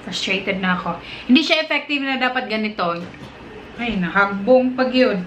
Frustrated na ako. Hindi siya effective na dapat ganito. Ay, nahagbong pag yun.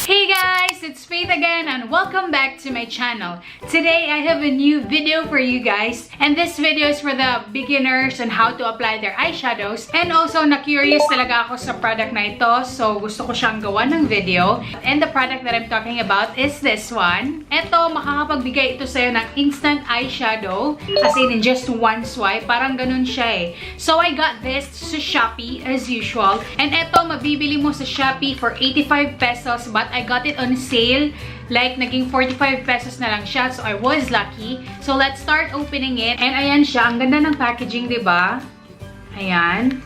Hey guys, it's Faith again and welcome back to my channel. Today I have a new video for you guys, and this video is for the beginners on how to apply their eyeshadows, and also na-curious talaga ako sa product na ito, so gusto ko siyang gawa ng video. And the product that I'm talking about is this one. Ito, makakapagbigay ito sa'yo ng instant eyeshadow, as in just one swipe, parang ganun siya eh. So I got this sa Shopee as usual, and ito mabibili mo sa Shopee for 85 pesos, but I got it on sale. Like, naging 45 pesos na lang siya. So, I was lucky. So, let's start opening it. And ayan siya. Ang ganda ng packaging, diba? Ayan.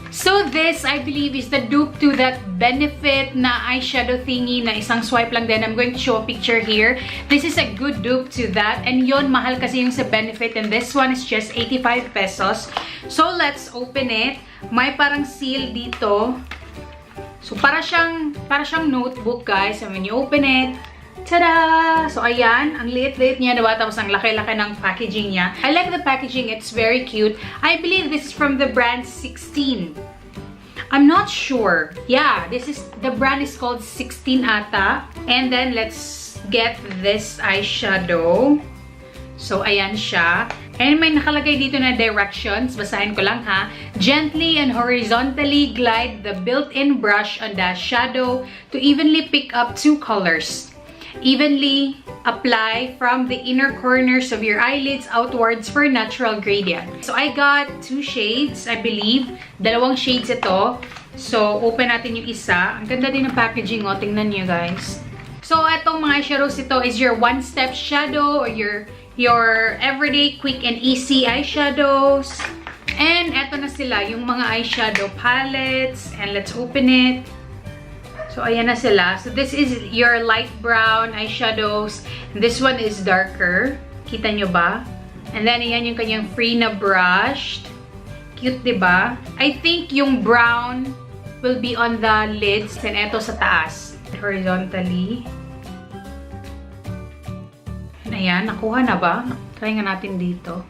So, this, I believe, is the dupe to that Benefit na eyeshadow thingy na isang swipe lang din. I'm going to show a picture here. This is a good dupe to that. And yon, mahal kasi yung sa Benefit. And this one is just 85 pesos. So, let's open it. May parang seal dito. So, para siyang notebook, guys. And when you open it, tada! So, ayan. Ang liit-liit niya, diba? Tapos, ang laki-laki ng packaging niya. I like the packaging. It's very cute. I believe this is from the brand 16. I'm not sure. Yeah, the brand is called 16 ata. And then, let's get this eyeshadow. So, ayan siya. And may nakalagay dito na directions. Basahin ko lang ha. Gently and horizontally glide the built-in brush on the shadow to evenly pick up two colors. Evenly apply from the inner corners of your eyelids outwards for natural gradient. So, I got two shades, I believe. Dalawang shades ito. So, open natin yung isa. Ang ganda din ng packaging, oh. Tingnan nyo, guys. So, etong mga eyeshadows ito is your one-step shadow or your everyday quick and easy eyeshadows. And eto na sila, yung mga eyeshadow palettes. And let's open it. So, ayan na sila. So, this is your light brown eyeshadows. This one is darker. Kita nyo ba? And then, ayan yung kanyang free na brush. Cute, diba? I think yung brown will be on the lids. And eto sa taas. Horizontally. Ayan, nakuha na ba? Try nga natin dito.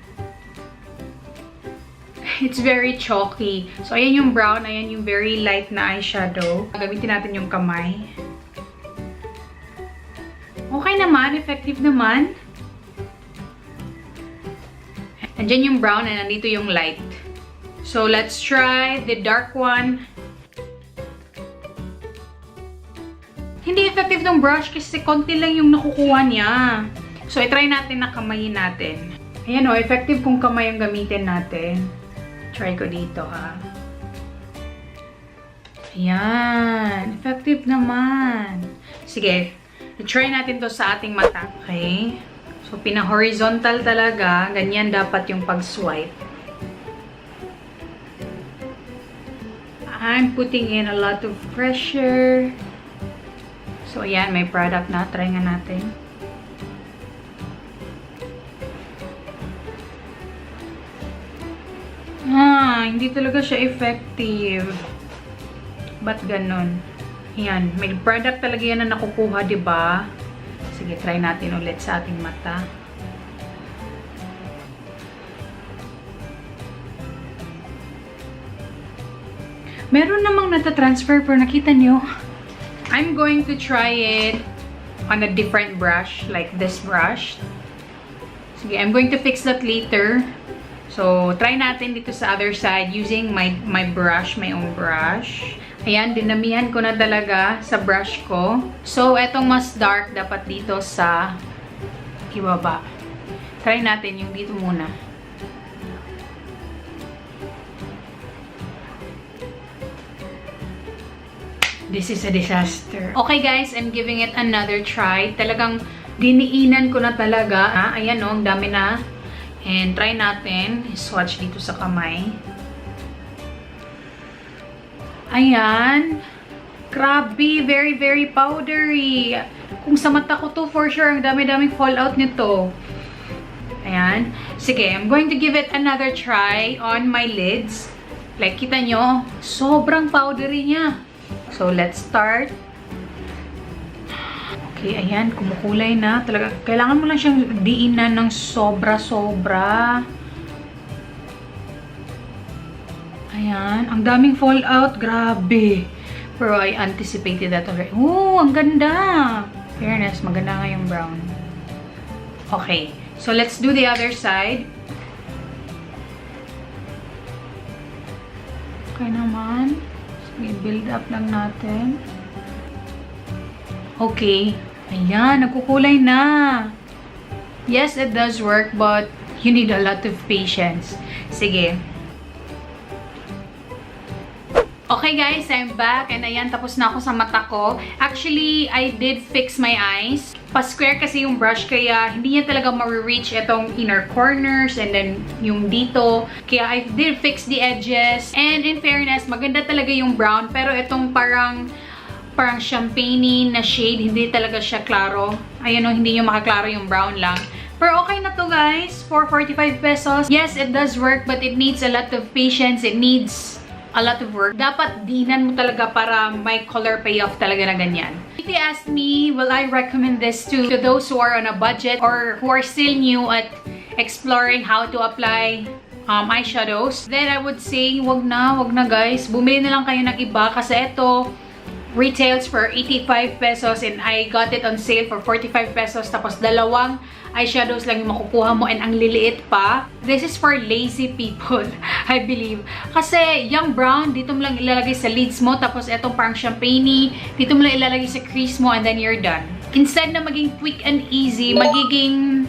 It's very chalky. So, ayan yung brown. Ayan yung very light na eyeshadow. Gamitin natin yung kamay. Okay naman. Effective naman. Andyan yung brown and nandito yung light. So, let's try the dark one. Hindi effective ng brush kasi konti lang yung nakukuha niya. So, i-try natin na kamayin natin. Ayan o, effective kung kamay ang gamitin natin. Try ko dito, ha. Ayan. Effective naman. Sige. I-try natin to sa ating mata. Okay. So, pina-horizontal talaga. Ganyan dapat yung pag-swipe. I'm putting in a lot of pressure. So, ayan. May product na. Try nga natin. Hindi talaga siya effective. Ba't ganun? Yan. May product talaga yan na nakukuha, diba? Sige, try natin ulit sa ating mata. Meron namang natatransfer, pero nakita nyo. I'm going to try it on a different brush, like this brush. Sige, I'm going to fix that later. So, try natin dito sa other side using my brush, my own brush. Ayan, dinamihan ko na talaga sa brush ko. So, etong mas dark dapat dito sa ibaba. Try natin yung dito muna. This is a disaster. Okay guys, I'm giving it another try. Talagang diniinan ko na talaga. Ayan o, ang dami na. And try natin. Swatch dito sa kamay. Ayan. Grabe. Very, very powdery. Kung sa mata ko to, for sure, ang dami-daming fallout nito. Ayan. Sige, I'm going to give it another try on my lids. Like, kita nyo, sobrang powdery niya. So, let's start. Okay, ayan, kumukulay na. Talaga, kailangan mo lang siyang diinan ng sobra-sobra. Ayan. Ang daming fallout. Grabe. Pero I anticipated that already. Oh, ang ganda. Fairness, maganda nga yung brown. Okay. So, let's do the other side. Okay naman. Sige, build up lang natin. Okay. Ayan, nagkukulay na. Yes, it does work, but you need a lot of patience. Sige. Okay guys, I'm back and ayan, tapos na ako sa mata ko. Actually, I did fix my eyes. Pa-square kasi yung brush kaya hindi niya talaga ma-reach itong inner corners and then yung dito. Kaya I did fix the edges. And in fairness, maganda talaga yung brown pero itong parang champagne na shade, hindi talaga siya klaro. Ayan o, hindi nyo makaklaro yung brown lang. Pero okay na to guys, for 45 pesos. Yes, it does work but it needs a lot of patience. It needs a lot of work. Dapat dinan mo talaga para may color payoff talaga na ganyan. If you ask me, will I recommend this to those who are on a budget or who are still new at exploring how to apply eyeshadows? Then I would say, wag na guys. Bumili na lang kayo ng iba kasi ito retails for 85 pesos and I got it on sale for 45 pesos. Tapos dalawang eyeshadows lang yung makukuha mo and ang liliit pa. This is for lazy people, I believe. Kasi yung brown, dito mo lang ilalagay sa lids mo. Tapos etong parang champagne, dito mo lang ilalagay sa crease mo and then you're done. Instead na maging quick and easy, magiging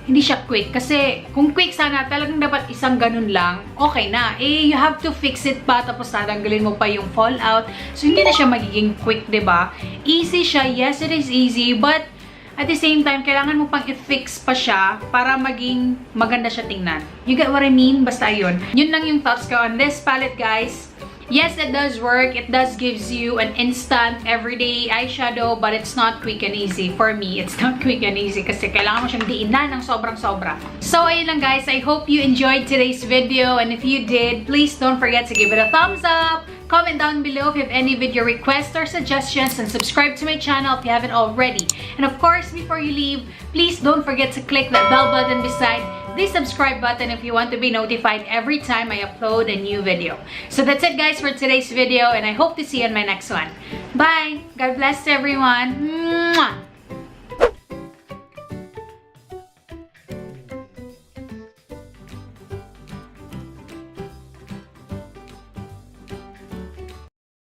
hindi siya quick. Kasi kung quick sana, talagang dapat isang ganun lang, okay na. Eh, you have to fix it pa, tapos tatanggalin mo pa yung fallout. So, hindi na siya magiging quick, diba? Easy siya. Yes, it is easy. But, at the same time, kailangan mo pang i-fix pa siya para maging maganda siya tingnan. You get what I mean? Basta yun. Yun lang yung thoughts ko on this palette, guys. Yes, it does work. It does gives you an instant, everyday eyeshadow, but it's not quick and easy. For me, it's not quick and easy kasi kailangan mo siyang diinan ng sobrang-sobra. So, ayun lang guys. I hope you enjoyed today's video. And if you did, please don't forget to give it a thumbs up. Comment down below if you have any video requests or suggestions. And subscribe to my channel if you haven't already. And of course, before you leave, please don't forget to click that bell button beside the subscribe button if you want to be notified every time I upload a new video. So that's it guys for today's video and I hope to see you in my next one. Bye! God bless everyone! Mwah!